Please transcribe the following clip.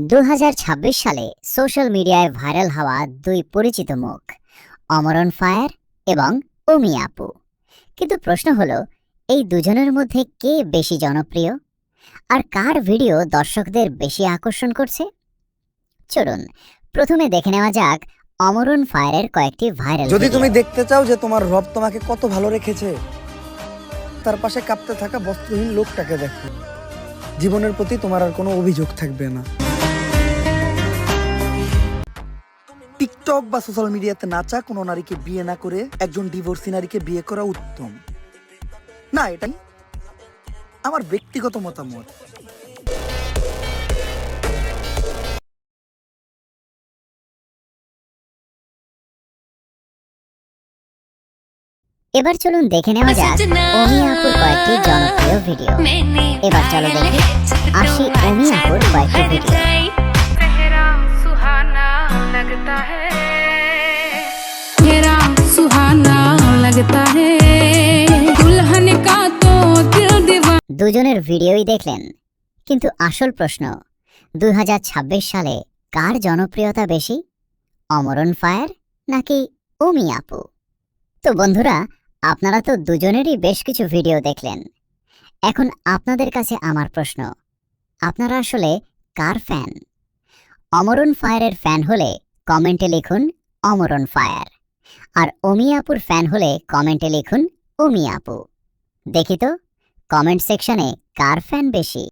2026 সালে সোশ্যাল মিডিয়ায় ভাইরাল হওয়া দুই পরিচিত মুখ অমরন ফায়ার এবং অমি আপু। কিন্তু প্রশ্ন হলো, এই দুজনের মধ্যে কে বেশি জনপ্রিয় আর কার ভিডিও দর্শকদের বেশি আকর্ষণ করছে? চলুন প্রথমে দেখে নেওয়া যাক অমরন ফায়ারের কয়েকটি ভাইরাল যদি ভিডিও। তুমি দেখতে চাও যে তোমার রব তোমাকে কত ভালো রেখেছে, তার পাশে কাঁপতে থাকা বস্ত্রহীন লোকটাকে দেখো। জীবনের প্রতি তোমার আর কোনো অভিযোগ থাকবে না। টিকটক বা সোশ্যাল মিডিয়াতে নাচা কোনো নারীকে বিয়ে না করে একজন ডিভোর্সি নারীকে বিয়ে করা উত্তম না, এটাই আমার ব্যক্তিগত মতামত। এবার চলুন দেখে নেওয়া যাক অমি আপুর কয়েকটি জনপ্রিয় ভিডিও। এবার চলো দেখি আসি অমি আপুর কয়েকটি ভিডিও। দুজনের ভিডিওই দেখলেন, কিন্তু আসল প্রশ্ন 2026 সালে কার জনপ্রিয়তা বেশি, অমরন ফায়ার নাকি অমি আপু? তো বন্ধুরা, আপনারা তো দুজনেরই বেশ কিছু ভিডিও দেখলেন। এখন আপনাদের কাছে আমার প্রশ্ন, আপনারা আসলে কার ফ্যান? অমরন ফায়ারের ফ্যান হলে কমেন্টে লিখুন অমরন ফায়ার, আর অমি আপুর ফ্যান হলে কমেন্টে লিখুন অমি আপু। দেখি তো কমেন্ট সেকশনে কার ফ্যান বেশি।